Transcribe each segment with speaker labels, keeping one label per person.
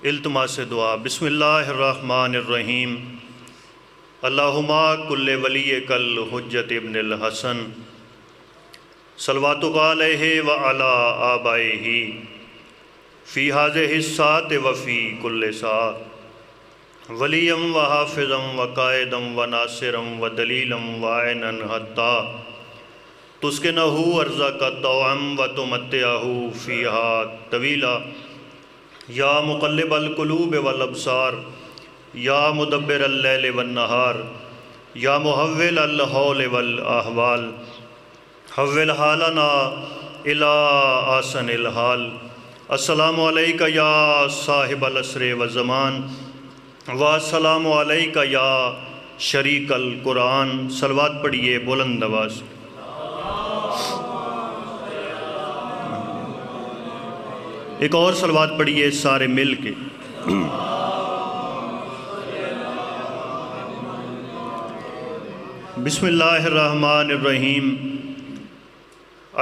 Speaker 1: التماس دعا بسم اللہ الرحمن الرحیم اللہم کل ولی کل حجت ابن الحسن صلواتک علیہ وعلی آبائہ فی ہذہ الساعۃ وفی کل ساعۃ ولیم وحافظم وقائدم وناصرم ودلیلم وعینن حتی تسکنہ ارزق الطعام وتمتعہ فیہا طویلا یا مقلب القلوب والابصار یا مدبر اللیل والنہار یا محول الحول والاحوال حول حالنا الی احسن الحال السلام علیکہ یا صاحب العصر والزمان والسلام علیکہ یا شریک القرآن۔ صلوات پڑھیے بلند آواز۔ ایک اور صلوات پڑھیے سارے مل کے۔ بسم اللہ الرحمن الرحیم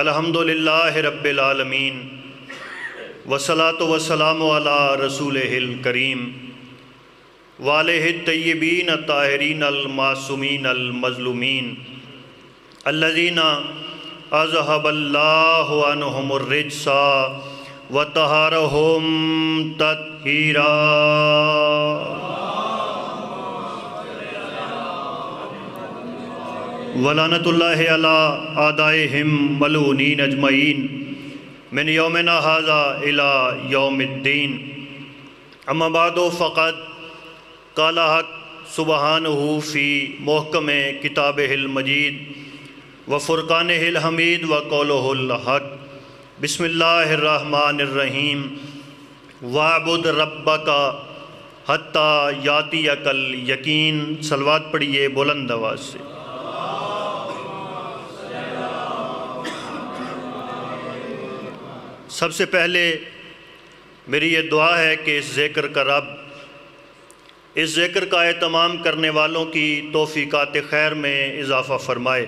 Speaker 1: الحمدللہ رب العالمین والصلاة والسلام علی رسولہ الکریم وآلہ الطیبین الطاہرین المعصومین المظلومین الذین اذہب اللہ عنہم الرجس وطہرہم تطہیرا۔ ولعنۃ اللہ علی اعدائہم ملعونین اجمعین من یومنا ھذا الی یوم الدین۔ اما بعد فقد قال حق سبحانہ فی محکم کتابہ المجید وفرقانہ الحمید وقولہ الحق۔ بسم اللہ الرحمن الرحیم وَاعْبُدْ رَبَّكَ حَتَّى يَأْتِيَكَ الْيَقِينُ۔ صلوات پڑھیے بلند آواز سے۔ سب سے پہلے میری یہ دعا ہے کہ اس ذکر کا رب اس ذکر کا اہتمام کرنے والوں کی توفیقات خیر میں اضافہ فرمائے۔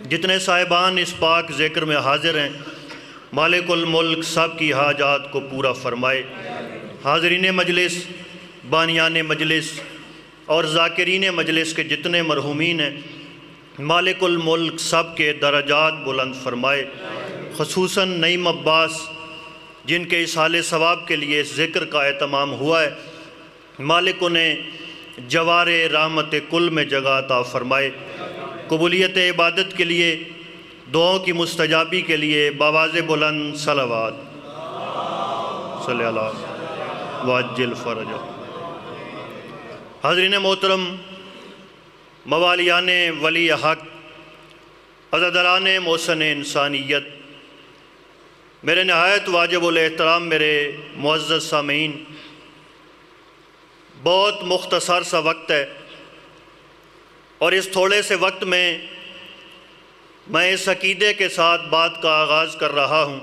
Speaker 1: جتنے صاحبان اس پاک ذکر میں حاضر ہیں مالک الملک سب کی حاجات کو پورا فرمائے۔ حاضرین مجلس، بانیان مجلس اور ذاکرین مجلس کے جتنے مرحومین ہیں مالک الملک سب کے درجات بلند فرمائے۔ خصوصاً نعیم عباس جن کے اصحال ثواب کے لیے اس ذکر کا اہتمام ہوا ہے، مالک انہیں جوار رحمت کل میں جگہ عطا فرمائے۔ قبولیت عبادت کے لیے، دعاؤں کی مستجابی کے لیے بآواز بلند صلوات صلی اللہ وعجل فرجہ۔ حاضرین محترم، موالیان ولی حق، عزاداران محسن انسانیت، میرے نہایت واجب الاحترام میرے معزز سامعین، بہت مختصر سا وقت ہے اور اس تھوڑے سے وقت میں اس عقیدے کے ساتھ بات کا آغاز کر رہا ہوں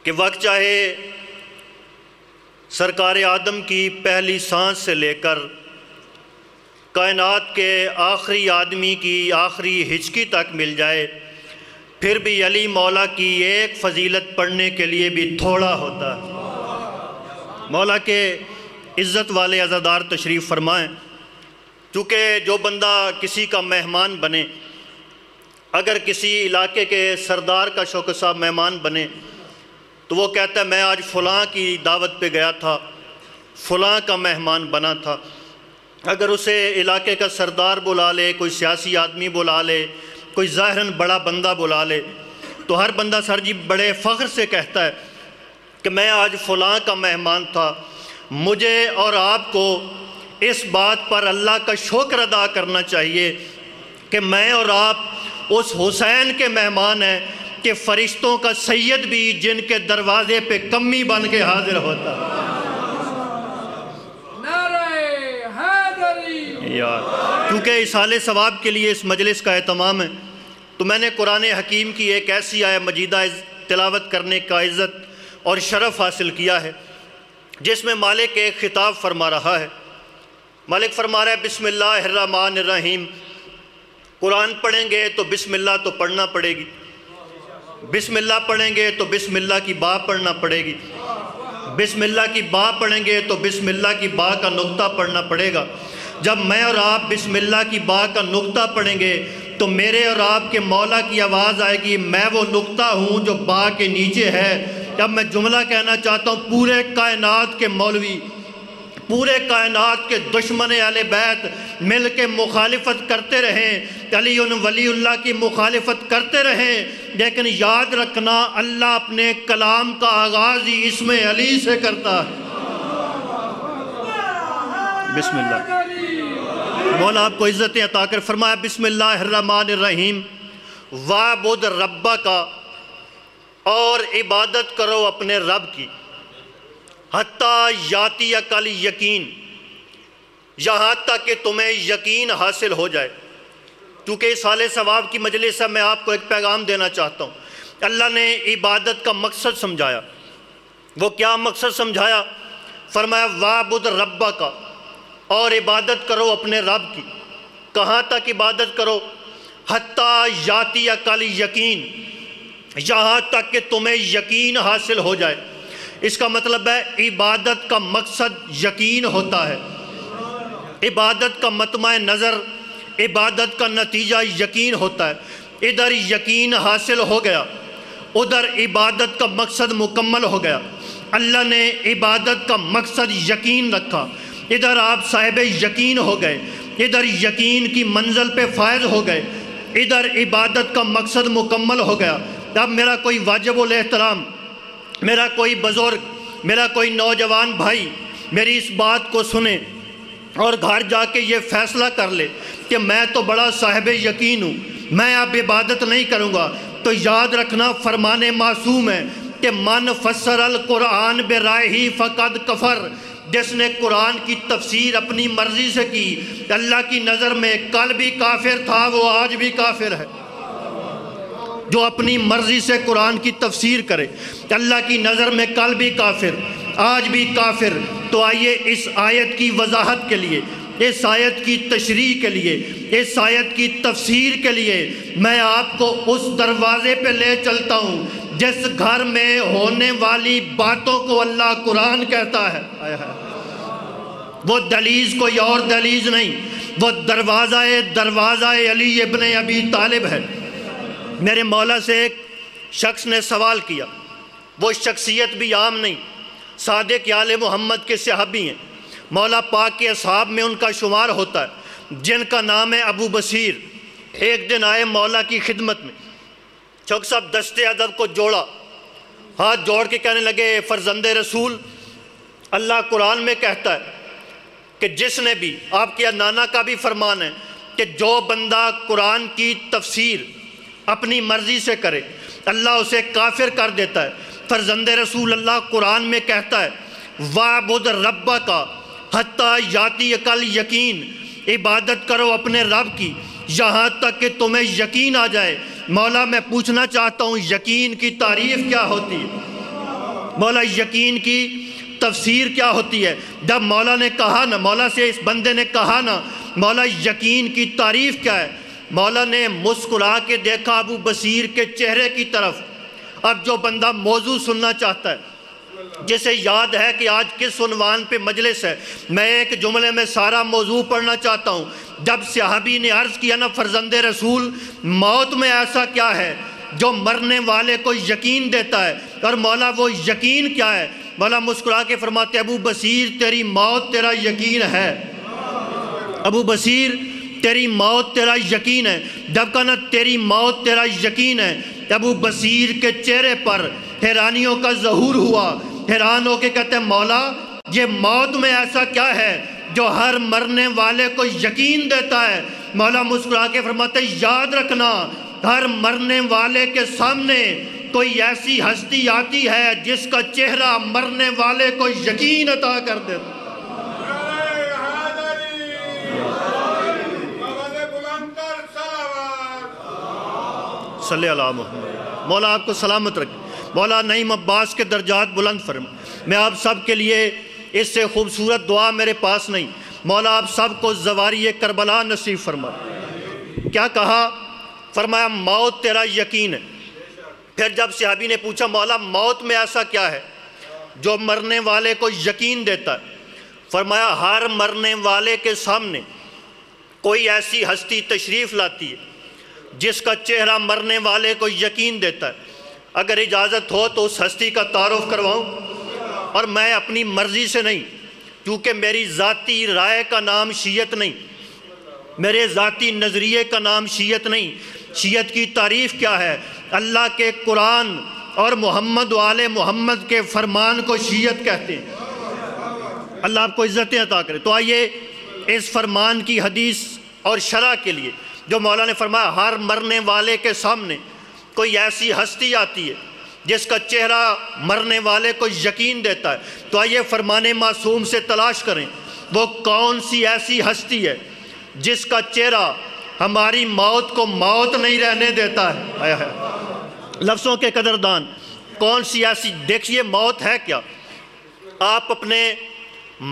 Speaker 1: کہ وقت چاہے سرکار آدم کی پہلی سانس سے لے کر کائنات کے آخری آدمی کی آخری ہچکی تک مل جائے، پھر بھی علی مولا کی ایک فضیلت پڑھنے کے لیے بھی تھوڑا ہوتا ہے۔ مولا کے عزت والے عزادار تشریف فرمائیں۔ چونکہ جو بندہ کسی کا مہمان بنے، اگر کسی علاقے کے سردار کا شوکت صاحب مہمان بنے تو وہ کہتا ہے میں آج فلاں کی دعوت پہ گیا تھا، فلاں کا مہمان بنا تھا۔ اگر اسے علاقے کا سردار بلا لے، کوئی سیاسی آدمی بلا لے، کوئی ظاہراً بڑا بندہ بلا لے تو ہر بندہ سر جی بڑے فخر سے کہتا ہے کہ میں آج فلاں کا مہمان تھا۔ مجھے اور آپ کو اس بات پر اللہ کا شکر ادا کرنا چاہیے کہ میں اور آپ اس حسین کے مہمان ہیں کہ فرشتوں کا سید بھی جن کے دروازے پہ کمی بن کے حاضر ہوتا ہے۔ نعرہ حیدری۔ کیونکہ اصحال ثواب کے لیے اس مجلس کا اہتمام ہے تو میں نے قرآن حکیم کی ایک ایسی آیت مجیدہ تلاوت کرنے کا عزت اور شرف حاصل کیا ہے جس میں مالک ایک خطاب فرما رہا ہے۔ مالک فرما رہا ہے بسم اللہ الرحمن الرحیم۔ قرآن پڑھیں گے تو بسم اللہ تو پڑھنا پڑے گی، بسم اللہ پڑھیں گے تو بسم اللہ کی با پڑھنا پڑے گی، بسم اللہ کی با پڑھیں گے تو بسم اللہ کی با کا نقطہ پڑھنا پڑے گا۔ جب میں اور آپ بسم اللہ کی با کا نقطہ پڑھیں گے تو میرے اور آپ کے مولا کی آواز آئے گی، میں وہ نقطہ ہوں جو با کے نیچے ہے۔ اب میں جملہ کہنا چاہتا ہوں، پورے کائنات کے مولوی، پورے کائنات کے دشمن اہل بیت مل کے مخالفت کرتے رہیں، علی ولی اللہ کی مخالفت کرتے رہیں، لیکن یاد رکھنا اللہ اپنے کلام کا آغاز ہی اسم علی سے کرتا ہے۔ بسم اللہ، مولا آپ کو عزتیں عطا کر فرمایا بسم اللہ الرحمن الرحیم، وَاعْبُدْ رَبَّكَ، اور عبادت کرو اپنے رب کی، حتیٰ یاتیک الیقین، یہاں تک کہ تمہیں یقین حاصل ہو جائے۔ کیونکہ اس حال ثواب کی مجلس ہے، میں آپ کو ایک پیغام دینا چاہتا ہوں۔ اللہ نے عبادت کا مقصد سمجھایا۔ وہ کیا مقصد سمجھایا؟ فرمایا وَاعْبُدْ رَبَّكَ، اور عبادت کرو اپنے رب کی۔ کہاں تک عبادت کرو؟ حتیٰ یاتیک الیقین، یہاں تک کہ تمہیں یقین حاصل ہو جائے۔ اس کا مطلب ہے عبادت کا مقصد یقین ہوتا ہے، عبادت کا مطمع نظر، عبادت کا نتیجہ یقین ہوتا ہے۔ ادھر یقین حاصل ہو گیا، ادھر عبادت کا مقصد مکمل ہو گیا۔ اللہ نے عبادت کا مقصد یقین رکھا، ادھر آپ صاحب یقین ہو گئے، ادھر یقین کی منزل پہ فائز ہو گئے، ادھر عبادت کا مقصد مکمل ہو گیا۔ اب میرا کوئی واجب الاحترام، میرا کوئی بزرگ، میرا کوئی نوجوان بھائی میری اس بات کو سنے اور گھر جا کے یہ فیصلہ کر لے کہ میں تو بڑا صاحب یقین ہوں، میں اب عبادت نہیں کروں گا، تو یاد رکھنا فرمان معصوم ہے کہ من فسر القرآن برائہ فقد کفر، جس نے قرآن کی تفسیر اپنی مرضی سے کی، اللہ کی نظر میں کل بھی کافر تھا، وہ آج بھی کافر ہے۔ جو اپنی مرضی سے قرآن کی تفسیر کرے، اللہ کی نظر میں کل بھی کافر، آج بھی کافر۔ تو آئیے اس آیت کی وضاحت کے لیے، اس آیت کی تشریح کے لیے، اس آیت کی تفسیر کے لیے میں آپ کو اس دروازے پہ لے چلتا ہوں جس گھر میں ہونے والی باتوں کو اللہ قرآن کہتا ہے۔ وہ دہلیز کوئی اور دہلیز نہیں، وہ دروازہ علی ابن ابی طالب ہے۔ میرے مولا سے ایک شخص نے سوال کیا، وہ شخصیت بھی عام نہیں، صادق آل محمد کے صحابی ہیں، مولا پاک کے اصحاب میں ان کا شمار ہوتا ہے، جن کا نام ہے ابو بصیر۔ ایک دن آئے مولا کی خدمت میں، چوک صاحب دستے ادب کو جوڑا، ہاتھ جوڑ کے کہنے لگے فرزند رسول، اللہ قرآن میں کہتا ہے کہ جس نے بھی، آپ کے نانا کا بھی فرمان ہے کہ جو بندہ قرآن کی تفسیر اپنی مرضی سے کرے اللہ اسے کافر کر دیتا ہے۔ فرزند رسول اللہ قرآن میں کہتا ہے وَاعْبُدْ رَبَّكَ حَتَّى يَأْتِيَكَ الْيَقِينُ، عبادت کرو اپنے رب کی یہاں تک کہ تمہیں یقین آ جائے۔ مولا میں پوچھنا چاہتا ہوں یقین کی تعریف کیا ہوتی ہے؟ مولا یقین کی تفسیر کیا ہوتی ہے؟ جب مولا نے کہا نا، مولا سے اس بندے نے کہا نا مولا یقین کی تعریف کیا ہے، مولا نے مسکرا کے دیکھا ابو بصیر کے چہرے کی طرف۔ اب جو بندہ موضوع سننا چاہتا ہے، جسے یاد ہے کہ آج کس عنوان پہ مجلس ہے، میں ایک جملے میں سارا موضوع پڑھنا چاہتا ہوں۔ جب صحابی نے عرض کیا نا فرزند رسول موت میں ایسا کیا ہے جو مرنے والے کو یقین دیتا ہے، اور مولا وہ یقین کیا ہے؟ مولا مسکرا کے فرماتے ابو بصیر تیری موت تیرا یقین ہے، ابو بصیر تیری موت تیرا یقین ہے۔ جب کہا نا تیری موت تیرا یقین ہے، ابو بصیر کے چہرے پر حیرانیوں کا ظہور ہوا، حیران ہو کے کہتے ہیں مولا یہ موت میں ایسا کیا ہے جو ہر مرنے والے کو یقین دیتا ہے؟ مولا مسکرا کے فرماتے یاد رکھنا ہر مرنے والے کے سامنے کوئی ایسی ہستی آتی ہے جس کا چہرہ مرنے والے کو یقین عطا کر دیتا ہے۔ صلی اللہ محمد۔ مولا آپ کو سلامت رکھے، مولا نعیم عباس کے درجات بلند فرمائے۔ میں آپ سب کے لیے اس سے خوبصورت دعا میرے پاس نہیں، مولا آپ سب کو زواری کربلا نصیب فرمائے۔ کیا کہا؟ فرمایا موت تیرا یقین ہے، پھر جب صحابی نے پوچھا مولا موت میں ایسا کیا ہے جو مرنے والے کو یقین دیتا ہے؟ فرمایا ہر مرنے والے کے سامنے کوئی ایسی ہستی تشریف لاتی ہے جس کا چہرہ مرنے والے کو یقین دیتا ہے۔ اگر اجازت ہو تو اس ہستی کا تعارف کرواؤں، اور میں اپنی مرضی سے نہیں، کیونکہ میری ذاتی رائے کا نام شیعت نہیں، میرے ذاتی نظریے کا نام شیعت نہیں۔ شیعت کی تعریف کیا ہے؟ اللہ کے قرآن اور محمد و آل محمد کے فرمان کو شیعت کہتے ہیں۔ اللہ آپ کو عزتیں عطا کرے۔ تو آئیے اس فرمان کی حدیث اور شرح کے لیے جو مولا نے فرمایا ہر مرنے والے کے سامنے کوئی ایسی ہستی آتی ہے جس کا چہرہ مرنے والے کو یقین دیتا ہے، تو آئیے فرمان معصوم سے تلاش کریں وہ کون سی ایسی ہستی ہے جس کا چہرہ ہماری موت کو موت نہیں رہنے دیتا ہے۔ لفظوں کے قدردان، کون سی ایسی؟ دیکھیے موت ہے کیا؟ آپ اپنے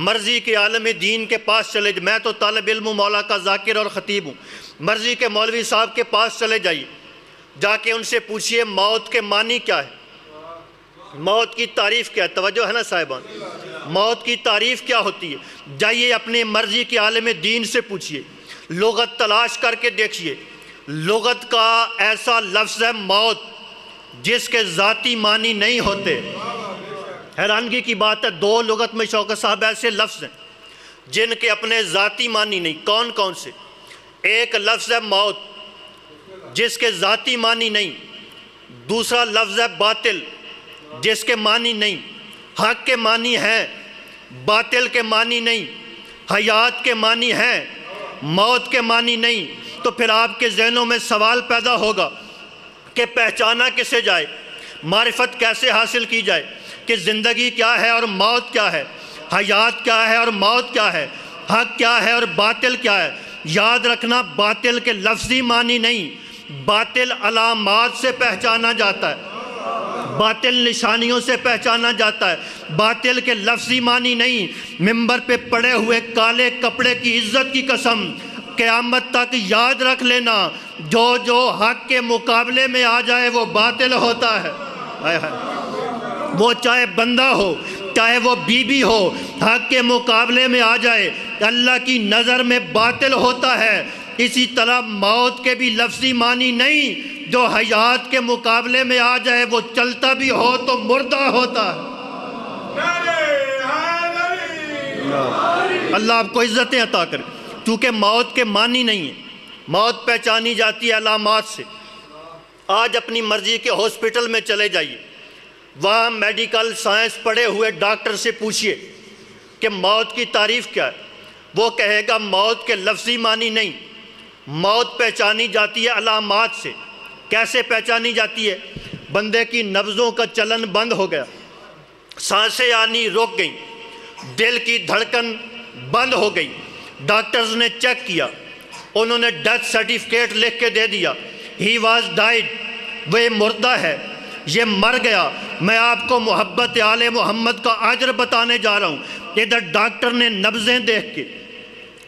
Speaker 1: مرضی کے عالم دین کے پاس چلے جائیں، میں تو طالب علم مولا کا ذاکر اور خطیب ہوں، مرضی کے مولوی صاحب کے پاس چلے جائیے، جا کے ان سے پوچھئے موت کے معنی کیا ہے، موت کی تعریف کیا ہے؟ توجہ ہے نا صاحبان؟ موت کی تعریف کیا ہوتی ہے؟ جائیے اپنے مرضی کے عالم دین سے پوچھئے، لغت تلاش کر کے دیکھیے، لغت کا ایسا لفظ ہے موت جس کے ذاتی معنی نہیں ہوتے۔ حیرانگی کی بات ہے، دو لغت میں شوکت صاحب ایسے لفظ ہیں جن کے اپنے ذاتی معنی نہیں۔ کون کون سے؟ ایک لفظ ہے موت جس کے ذاتی معنی نہیں، دوسرا لفظ ہے باطل جس کے معنی نہیں۔ حق کے معنی ہے، باطل کے معنی نہیں، حیات کے معنی ہے، موت کے معنی نہیں۔ تو پھر آپ کے ذہنوں میں سوال پیدا ہوگا کہ پہچانا کسے جائے، معرفت کیسے حاصل کی جائے کہ زندگی کیا ہے اور موت کیا ہے، حیات کیا ہے اور موت کیا ہے، حق کیا ہے اور باطل کیا ہے۔ یاد رکھنا باطل کے لفظی معنی نہیں، باطل علامات سے پہچانا جاتا ہے، باطل نشانیوں سے پہچانا جاتا ہے، باطل کے لفظی معنی نہیں۔ ممبر پہ پڑے ہوئے کالے کپڑے کی عزت کی قسم قیامت تک یاد رکھ لینا، جو جو حق کے مقابلے میں آ جائے وہ باطل ہوتا ہے۔ وہ چاہے بندہ ہو چاہے وہ بیوی ہو، حق کے مقابلے میں آ جائے اللہ کی نظر میں باطل ہوتا ہے۔ اسی طرح موت کے بھی لفظی معنی نہیں، جو حیات کے مقابلے میں آ جائے وہ چلتا بھی ہو تو مردہ ہوتا ہے۔ اللہ آپ کو عزتیں عطا کرے۔ چونکہ موت کے معنی نہیں ہے، موت پہچانی جاتی ہے علامات سے۔ آج اپنی مرضی کے ہاسپٹل میں چلے جائیے، وہاں میڈیکل سائنس پڑھے ہوئے ڈاکٹر سے پوچھئے کہ موت کی تعریف کیا ہے، وہ کہے گا موت کے لفظی معنی نہیں، موت پہچانی جاتی ہے علامات سے۔ کیسے پہچانی جاتی ہے؟ بندے کی نبضوں کا چلن بند ہو گیا، سانسیں آنی رک گئیں، دل کی دھڑکن بند ہو گئی، ڈاکٹرز نے چیک کیا، انہوں نے ڈیتھ سرٹیفکیٹ لکھ کے دے دیا، ہی واز ڈائیڈ، وہ مردہ ہے، یہ مر گیا۔ میں آپ کو محبت آل محمد کا اجر بتانے جا رہا ہوں۔ ادھر ڈاکٹر نے نبضیں دیکھ کے،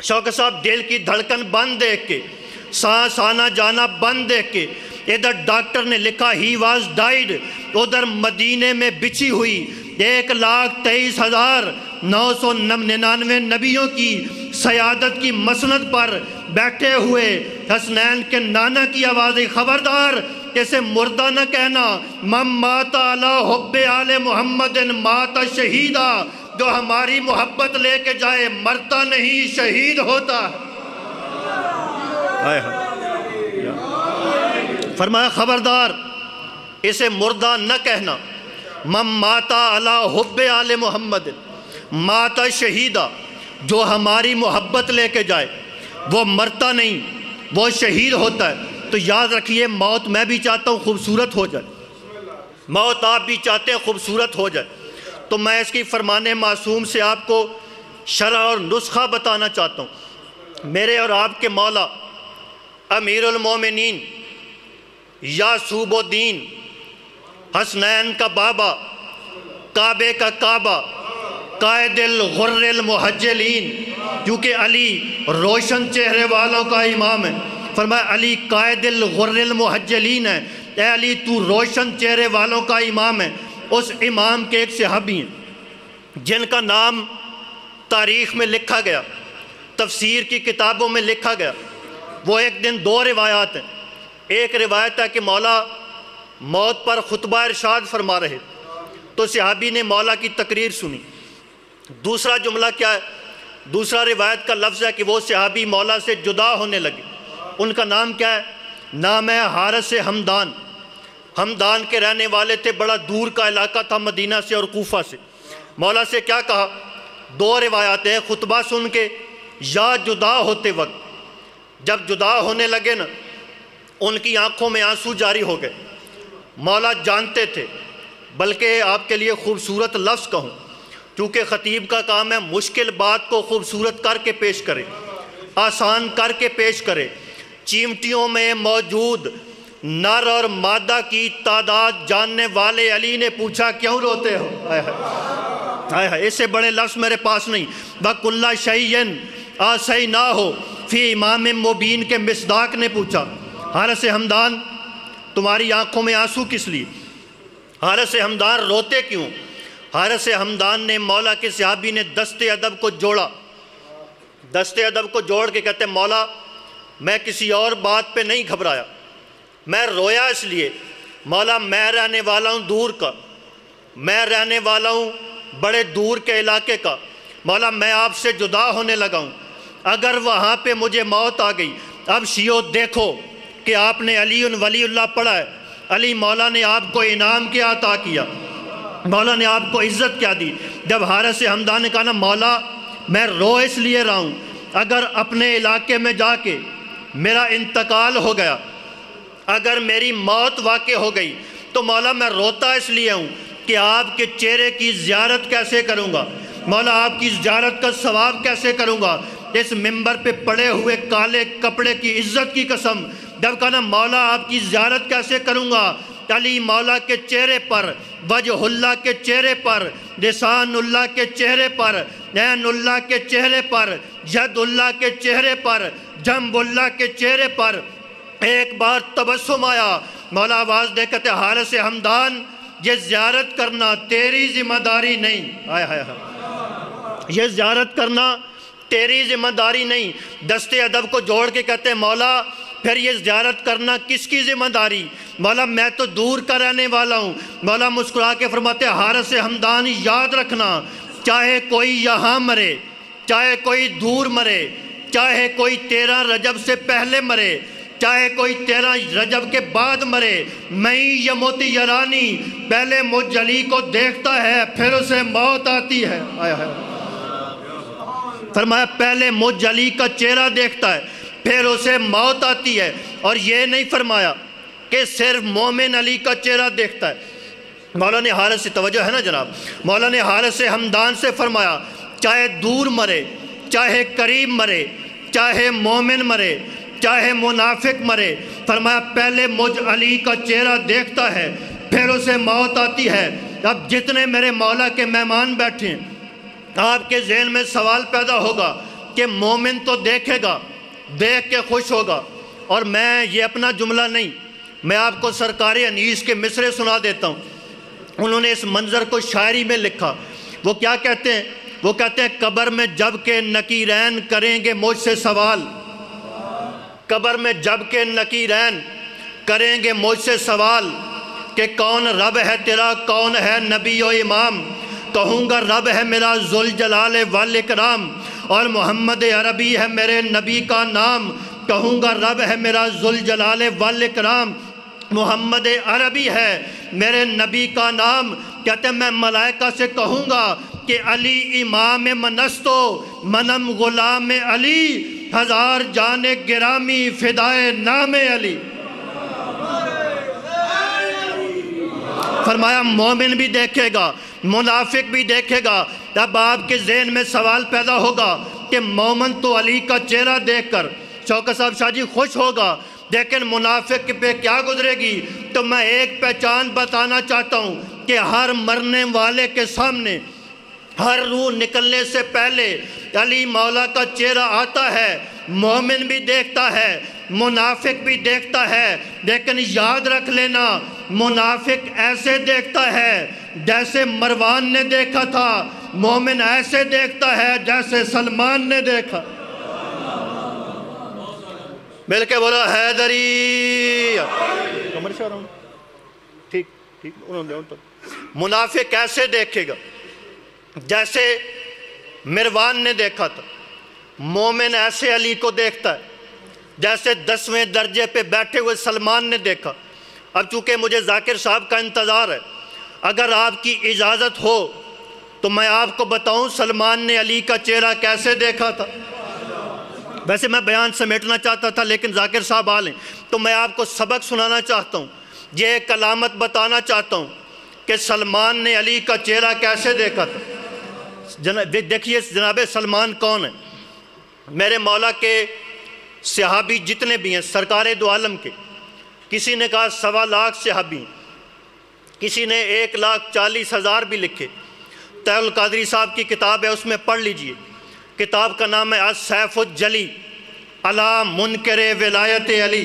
Speaker 1: شوکت صاحب دل کی دھڑکن بند دیکھ کے، سانس آنا جانا بند دیکھ کے، ادھر ڈاکٹر نے لکھا ہی واز ڈائیڈ۔ ادھر مدینے میں بچھی ہوئی 1,23,999 نبیوں کی سیادت کی مسند پر بیٹھے ہوئے حسنین کے نانا کی آواز، خبردار اسے مردہ نہ کہنا، من مات علی حب آل محمد مات شہیدہ، جو ہماری محبت لے کے جائے مرتا نہیں شہید ہوتا۔ فرمایا خبردار اسے مردہ نہ کہنا، من مات علی حب آل محمد مات شہیدہ، جو ہماری محبت لے کے جائے وہ مرتا نہیں وہ شہید ہوتا ہے۔ تو یاد رکھیے موت میں بھی چاہتا ہوں خوبصورت ہو جائے، موت آپ بھی چاہتے ہیں خوبصورت ہو جائے، تو میں اس کی فرمان معصوم سے آپ کو شرح اور نسخہ بتانا چاہتا ہوں۔ میرے اور آپ کے مولا امیر المومنین یعصوب الدین حسنین کا بابا، کعبے کا کعبہ، قائد الغر المحجلین، کیونکہ علی روشن چہرے والوں کا امام ہے، فرمایا علی قائد الغر المحجلین ہے، اے علی تو روشن چہرے والوں کا امام ہے۔ اس امام کے ایک صحابی ہیں جن کا نام تاریخ میں لکھا گیا، تفسیر کی کتابوں میں لکھا گیا۔ وہ ایک دن دو روایات ہیں۔ ایک روایت ہے کہ مولا موت پر خطبہ ارشاد فرما رہے تو صحابی نے مولا کی تقریر سنی۔ دوسرا جملہ کیا ہے؟ دوسرا روایت کا لفظ ہے کہ وہ صحابی مولا سے جدا ہونے لگے۔ ان کا نام کیا ہے؟ نام ہے حارث ہمدان۔ ہمدان کے رہنے والے تھے، بڑا دور کا علاقہ تھا مدینہ سے اور کوفہ سے۔ مولا سے کیا کہا؟ دو روایات ہیں، خطبہ سن کے یا جدا ہوتے وقت۔ جب جدا ہونے لگے نا، ان کی آنکھوں میں آنسو جاری ہو گئے۔ مولا جانتے تھے، بلکہ آپ کے لیے خوبصورت لفظ کہوں، کیونکہ خطیب کا کام ہے مشکل بات کو خوبصورت کر کے پیش کرے، آسان کر کے پیش کرے۔ چیمٹیوں میں موجود نر اور مادہ کی تعداد جاننے والے علی نے پوچھا کیوں روتے ہو؟ اس سے بڑے لفظ میرے پاس نہیں۔ وَكُلَّ شَيْءٍ آسَيْنَاهُ فِي امام مبین کے مصداق نے پوچھا حارث ہمدان تمہاری آنکھوں میں آنسو کس لیے؟ حارث ہمدان روتے کیوں؟ حارث ہمدان نے مولا کے صحابی نے دست ادب کو جوڑا، دست ادب کو جوڑ کے کہتے مولا میں کسی اور بات پہ نہیں گھبرایا، میں رویا اس لیے مولا میں رہنے والا ہوں دور کا، میں رہنے والا ہوں بڑے دور کے علاقے کا، مولا میں آپ سے جدا ہونے لگا ہوں، اگر وہاں پہ مجھے موت آ گئی۔ اب شیعو دیکھو کہ آپ نے علی ولی اللہ پڑھا ہے، علی مولا نے آپ کو انعام کیا عطا کیا، مولا نے آپ کو عزت کیا دی۔ جب حارث ہمدان نے کہا نا مولا میں رو اس لیے رہا ہوں، اگر اپنے علاقے میں جا کے میرا انتقال ہو گیا، اگر میری موت واقع ہو گئی تو مولا میں روتا اس لیے ہوں کہ آپ کے چہرے کی زیارت کیسے کروں گا، مولا آپ کی زیارت کا ثواب کیسے کروں گا۔ اس منبر پہ پڑے ہوئے کالے کپڑے کی عزت کی قسم جب کہا نا مولا آپ کی زیارت کیسے کروں گا، علی مولا کے چہرے پر، وجہ اللہ کے چہرے پر، لسان اللہ کے چہرے پر، عین اللہ کے چہرے پر، ید اللہ کے چہرے پر، جنب اللہ کے چہرے پر ایک بار تبسم آیا۔ مولا آواز دے کہتے حارث ہمدان یہ زیارت کرنا تیری ذمہ داری نہیں، یہ زیارت کرنا تیری ذمہ داری نہیں۔ دست ادب کو جوڑ کے کہتے مولا پھر یہ زیارت کرنا کس کی ذمہ داری؟ مولا میں تو دور کا رہنے والا ہوں۔ مولا مسکرا کے فرماتے حارث ہمدان یاد رکھنا چاہے کوئی یہاں مرے، چاہے کوئی دور مرے، چاہے کوئی 13 رجب سے پہلے مرے، چاہے کوئی 13 رجب کے بعد مرے، میں یموت یرانی پہلے مجھ علی کو دیکھتا ہے پھر اسے موت آتی ہے۔ فرمایا پہلے مجھ علی کا چہرہ دیکھتا ہے پھر اسے موت آتی ہے۔ اور یہ نہیں فرمایا کہ صرف مومن علی کا چہرہ دیکھتا ہے۔ مولا نے حارث سے توجہ ہے نا جناب، مولا نے حارث ہمدان سے فرمایا چاہے دور مرے، چاہے قریب مرے، چاہے مومن مرے، چاہے منافق مرے، فرمایا پہلے مجھ علی کا چہرہ دیکھتا ہے پھر اسے موت آتی ہے۔ اب جتنے میرے مولا کے مہمان بیٹھے ہیں آپ کے ذہن میں سوال پیدا ہوگا کہ مومن تو دیکھے گا، دیکھ کے خوش ہوگا، اور میں یہ اپنا جملہ نہیں، میں آپ کو سرکار انیس کے مصرے سنا دیتا ہوں۔ انہوں نے اس منظر کو شاعری میں لکھا۔ وہ کیا کہتے ہیں؟ وہ کہتے ہیں قبر میں جب کہ نکیرین کریں گے مجھ سے سوال، قبر میں جب کہ نکیرین کریں گے مجھ سے سوال کہ کون رب ہے تیرا، کون ہے نبی و امام، کہوں گا رب ہے میرا ذوالجلال والاکرام، اور محمد عربی ہے میرے نبی کا نام، کہوں گا رب ہے میرا ذوالجلال والاکرام، محمد عربی ہے میرے نبی کا نام۔ کہتے ہیں میں ملائکہ سے کہوں گا کہ علی امام منستو منم غلام علی، ہزار جان گرامی فدائے نام علی۔ فرمایا مومن بھی دیکھے گا، منافق بھی دیکھے گا۔ اب آپ کے ذہن میں سوال پیدا ہوگا کہ مومن تو علی کا چہرہ دیکھ کر شوکت صاحب شاہ جی خوش ہوگا، لیکن منافق پہ کیا گزرے گی؟ تو میں ایک پہچان بتانا چاہتا ہوں کہ ہر مرنے والے کے سامنے، ہر روح نکلنے سے پہلے علی مولا کا چہرہ آتا ہے، مومن بھی دیکھتا ہے، منافق بھی دیکھتا ہے، لیکن یاد رکھ لینا منافق ایسے دیکھتا ہے جیسے مروان نے دیکھا تھا، مومن ایسے دیکھتا ہے جیسے سلمان نے دیکھا۔ مل کے بولا حیدری۔ ٹھیک ٹھیک، منافق ایسے دیکھے گا جیسے مروان نے دیکھا تھا، مومن ایسے علی کو دیکھتا ہے جیسے 10ویں درجے پہ بیٹھے ہوئے سلمان نے دیکھا۔ اب چونکہ مجھے ذاکر صاحب کا انتظار ہے، اگر آپ کی اجازت ہو تو میں آپ کو بتاؤں سلمان نے علی کا چہرہ کیسے دیکھا تھا۔ ویسے میں بیان سمیٹنا چاہتا تھا لیکن ذاکر صاحب آ لیں تو میں آپ کو سبق سنانا چاہتا ہوں، یہ ایک علامت بتانا چاہتا ہوں کہ سلمان نے علی کا چہرہ کیسے دیکھا تھا۔ دیکھیے جناب سلمان کون ہے؟ میرے مولا کے صحابی جتنے بھی ہیں سرکار دو عالم کے، کسی نے کہا 1.25 لاکھ صحابی، کسی نے 1,40,000 بھی لکھے۔ طیب القادری صاحب کی کتاب ہے، اس میں پڑھ لیجئے، کتاب کا نام ہے السیف الجلی علی منکر ولایت علی۔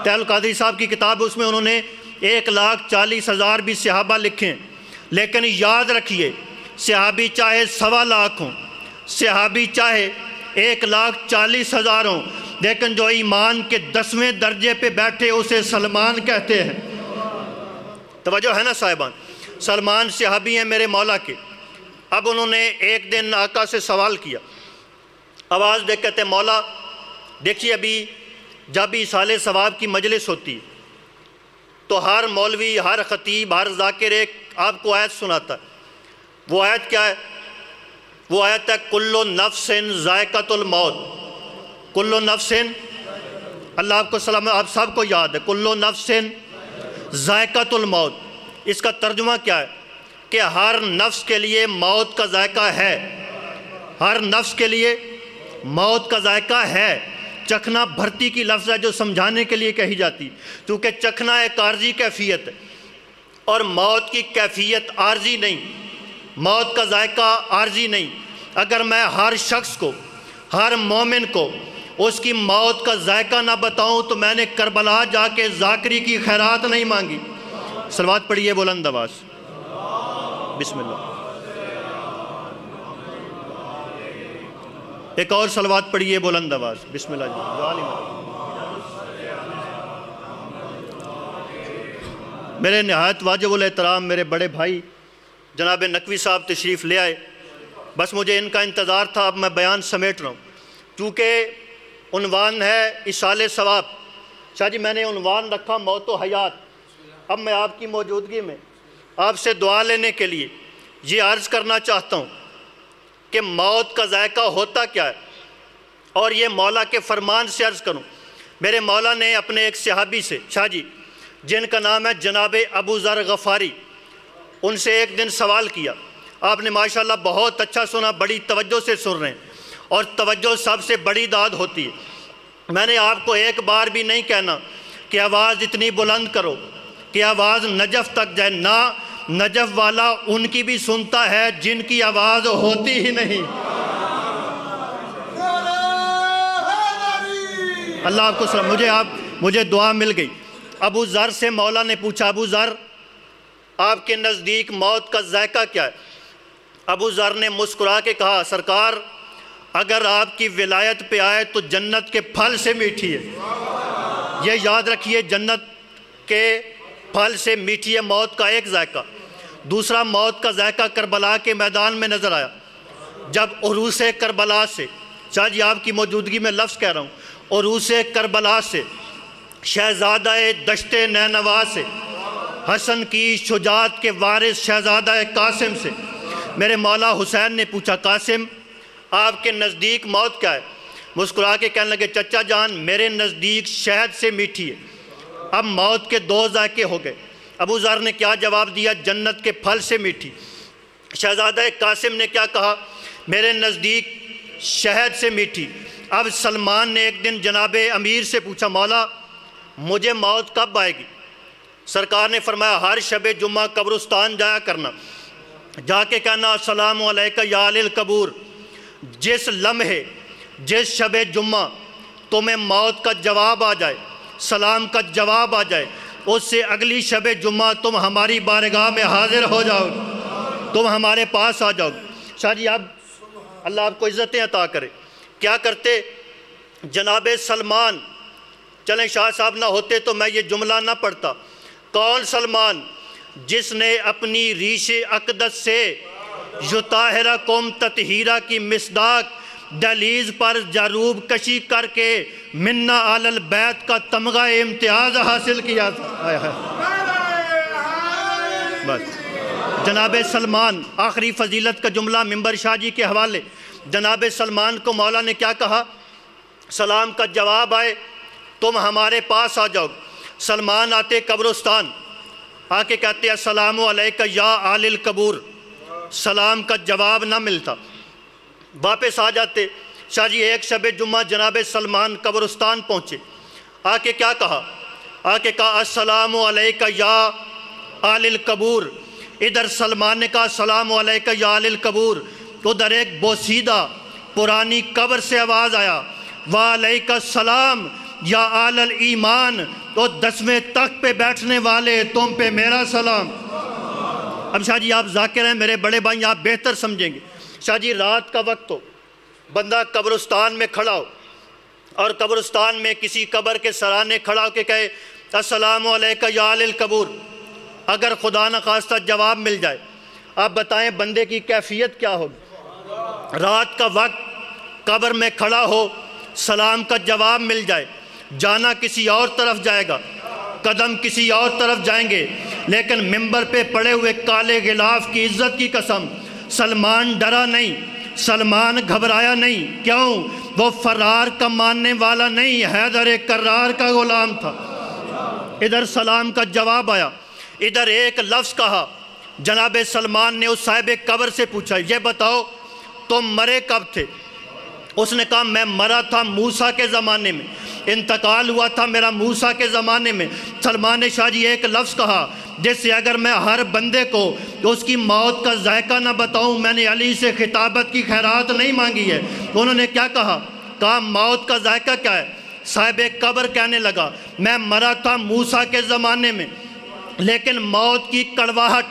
Speaker 1: طیب القادری صاحب کی کتاب ہے، اس میں انہوں نے 1,40,000 بھی صحابہ لکھے ہیں، لیکن یاد رکھیے صحابی چاہے 1.25 لاکھ ہوں، صحابی چاہے 1,40,000 ہوں، لیکن جو ایمان کے 10ویں درجے پہ بیٹھے اسے سلمان کہتے ہیں۔ توجہ ہے نا صاحبان؟ سلمان صحابی ہیں میرے مولا کے۔ اب انہوں نے ایک دن آقا سے سوال کیا، آواز دے کہتے ہیں مولا دیکھیے ابھی جب ایصال ثواب کی مجلس ہوتی تو ہر مولوی، ہر خطیب، ہر ذاکر ایک آپ کو آیت سناتا ہے۔ وہ آیت کیا ہے؟ وہ آیت ہے کل نفس ذائقۃ الموت۔ کل نفس، اللہ آپ کو سلام، آپ سب کو یاد ہے، کل نفس ذائقۃ الموت۔ اس کا ترجمہ کیا ہے کہ ہر نفس کے لیے موت کا ذائقہ ہے، ہر نفس کے لیے موت کا ذائقہ ہے۔ چکھنا بھرتی کی لفظ ہے جو سمجھانے کے لیے کہی جاتی، کیونکہ چکھنا ایک عارضی کیفیت ہے اور موت کی کیفیت عارضی نہیں، موت کا ذائقہ عارضی نہیں۔ اگر میں ہر شخص کو، ہر مومن کو اس کی موت کا ذائقہ نہ بتاؤں تو میں نے کربلا جا کے ذاکری کی خیرات نہیں مانگی۔ صلوات پڑھیے بلند آواز، بسم اللہ۔ ایک اور صلوات پڑھیے بلند آواز، بسم اللہ جی۔ میرے نہایت واجب الاحترام میرے بڑے بھائی جناب نقوی صاحب تشریف لے آئے، بس مجھے ان کا انتظار تھا، اب میں بیان سمیٹ رہا ہوں کیونکہ عنوان ہے ایصال ثواب۔ شاہ جی میں نے عنوان رکھا موت و حیات۔ اب میں آپ کی موجودگی میں آپ سے دعا لینے کے لیے یہ عرض کرنا چاہتا ہوں کہ موت کا ذائقہ ہوتا کیا ہے، اور یہ مولا کے فرمان سے عرض کروں۔ میرے مولا نے اپنے ایک صحابی سے، شاہ جی جن کا نام ہے جناب ابو ذر غفاری، ان سے ایک دن سوال کیا۔ آپ نے ماشاءاللہ بہت اچھا سنا، بڑی توجہ سے سن رہے ہیں، اور توجہ سب سے بڑی داد ہوتی ہے۔ میں نے آپ کو ایک بار بھی نہیں کہنا کہ آواز اتنی بلند کرو کہ آواز نجف تک جائے، نہ نجف والا ان کی بھی سنتا ہے جن کی آواز ہوتی ہی نہیں۔ اللہ آپ کو سلام۔ مجھے دعا مل گئی۔ ابو ذر سے مولا نے پوچھا، ابو ذر آپ کے نزدیک موت کا ذائقہ کیا ہے؟ ابو ذر نے مسکرا کے کہا سرکار اگر آپ کی ولایت پہ آئے تو جنت کے پھل سے میٹھی ہے۔ یہ یاد رکھیے، جنت کے پھل سے میٹھی ہے موت کا ایک ذائقہ۔ دوسرا موت کا ذائقہ کربلا کے میدان میں نظر آیا، جب عروس کربلا سے، شاہ جی آپ کی موجودگی میں لفظ کہہ رہا ہوں، عروس کربلا سے، شہزادہ دشت نینوا سے، حسن کی شجاعت کے وارث شہزادہ قاسم سے میرے مولا حسین نے پوچھا قاسم آپ کے نزدیک موت کیا ہے؟ مسکرا کے کہنے لگے چچا جان میرے نزدیک شہد سے میٹھی ہے۔ اب موت کے 2 ذائقے ہو گئے۔ ابو ذر نے کیا جواب دیا؟ جنت کے پھل سے میٹھی۔ شہزادہ قاسم نے کیا کہا؟ میرے نزدیک شہد سے میٹھی۔ اب سلمان نے ایک دن جناب امیر سے پوچھا مولا مجھے موت کب آئے گی؟ سرکار نے فرمایا ہر شب جمعہ قبرستان جایا کرنا، جا کے کہنا السلام علیکہ یا اہل القبور۔ جس لمحے جس شب جمعہ تمہیں موت کا جواب آ جائے، سلام کا جواب آ جائے، اس سے اگلی شب جمعہ تم ہماری بارگاہ میں حاضر ہو جاؤ، تم ہمارے پاس آ جاؤ۔ شاہ جی آپ، اللہ آپ کو عزتیں عطا کرے، کیا کرتے جناب سلمان، چلیں شاہ صاحب نہ ہوتے تو میں یہ جملہ نہ پڑھتا۔ کون سلمان؟ جس نے اپنی ریش اقدس سے یطاہرہ قوم تطہیرہ کی مصداق دہلیز پر جاروب کشی کر کے منا آل البیت کا تمغہ امتیاز حاصل کیا تھا۔ بس جناب سلمان، آخری فضیلت کا جملہ منبر شاہ جی کے حوالے، جناب سلمان کو مولا نے کیا کہا؟ سلام کا جواب آئے تم ہمارے پاس آ جاؤ۔ سلمان آتے قبرستان، آ کے کہتے السلام علیکہ یا آل القبور، سلام کا جواب نہ ملتا، واپس آ جاتے۔ شاہ جی ایک شب جمعہ جناب سلمان قبرستان پہنچے، آ کے کیا کہا؟ آ کے کہا السلام علیکہ یا آل القبور۔ ادھر سلمان نے کہا السلام علیکہ یا آل القبور، ادھر ایک بوسیدہ پرانی قبر سے آواز آیا وعلیکہ السلام یا آل الایمان، تو 10ویں تخت پہ بیٹھنے والے تم پہ میرا سلام۔ اب شاہ جی آپ ذاکر ہیں، میرے بڑے بھائی آپ بہتر سمجھیں گے۔ شاہ جی رات کا وقت ہو، بندہ قبرستان میں کھڑا ہو، اور قبرستان میں کسی قبر کے سرانے کھڑا ہو کے کہے السلام علیکہ یا آل القبور، اگر خدا نخواستہ جواب مل جائے، آپ بتائیں بندے کی کیفیت کیا ہوگی؟ رات کا وقت قبر میں کھڑا ہو، سلام کا جواب مل جائے، جانا کسی اور طرف جائے گا، قدم کسی اور طرف جائیں گے، لیکن منبر پہ پڑے ہوئے کالے غلاف کی عزت کی قسم، سلمان ڈرا نہیں، سلمان گھبرایا نہیں۔ کیوں؟ وہ فرار کا ماننے والا نہیں، حیدر کرار کا غلام تھا۔ ادھر سلام کا جواب آیا، ادھر ایک لفظ کہا۔ جناب سلمان نے اس صاحب قبر سے پوچھا یہ بتاؤ تم مرے کب تھے؟ اس نے کہا میں مرا تھا موسیٰ کے زمانے میں، انتقال ہوا تھا میرا موسیٰ کے زمانے میں۔ سلمان نے شاہ جی ایک لفظ کہا جس سے اگر میں ہر بندے کو اس کی موت کا ذائقہ نہ بتاؤں، میں نے علی سے خطابت کی خیرات نہیں مانگی ہے۔ انہوں نے کیا کہا؟ کہا موت کا ذائقہ کیا ہے؟ صاحب قبر کہنے لگا میں مرا تھا موسیٰ کے زمانے میں، لیکن موت کی کڑواہٹ،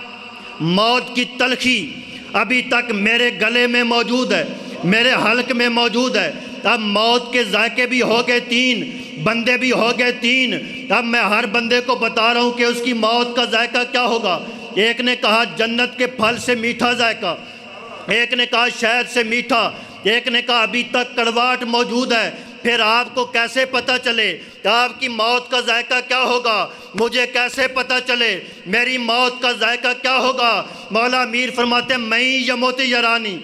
Speaker 1: موت کی تلخی ابھی تک میرے گلے میں موجود ہے، میرے حلق میں موجود ہے۔ اب موت کے ذائقے بھی ہو گئے 3، بندے بھی ہو گئے 3، اب میں ہر بندے کو بتا رہا ہوں کہ اس کی موت کا ذائقہ کیا ہوگا۔ ایک نے کہا جنت کے پھل سے میٹھا ذائقہ، ایک نے کہا شہد سے میٹھا، ایک نے کہا ابھی تک کڑواہٹ موجود ہے۔ پھر آپ کو کیسے پتہ چلے کہ آپ کی موت کا ذائقہ کیا ہوگا؟ مجھے کیسے پتہ چلے میری موت کا ذائقہ کیا ہوگا؟ مولا امیر فرماتے ہیں میں یموت یرانی،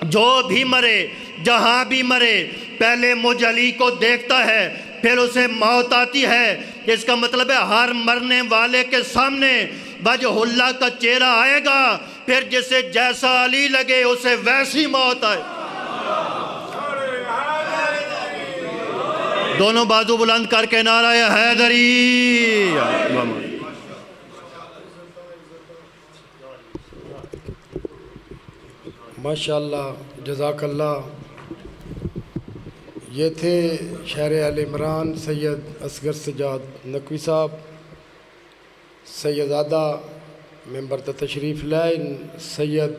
Speaker 1: جو بھی مرے جہاں بھی مرے پہلے مجھ علی کو دیکھتا ہے پھر اسے موت آتی ہے۔ اس کا مطلب ہے ہر مرنے والے کے سامنے وجہ اللہ کا چہرہ آئے گا، پھر جسے جیسا علی لگے اسے ویسی موت آئے۔ دونوں بازو بلند کر کے نعرہ حیدری۔
Speaker 2: ماشاءاللہ، جزاک اللہ۔ یہ تھے شہر آل عمران سید اصغر سجاد نقوی صاحب، سیدزادہ ممبر تشریف لائن سید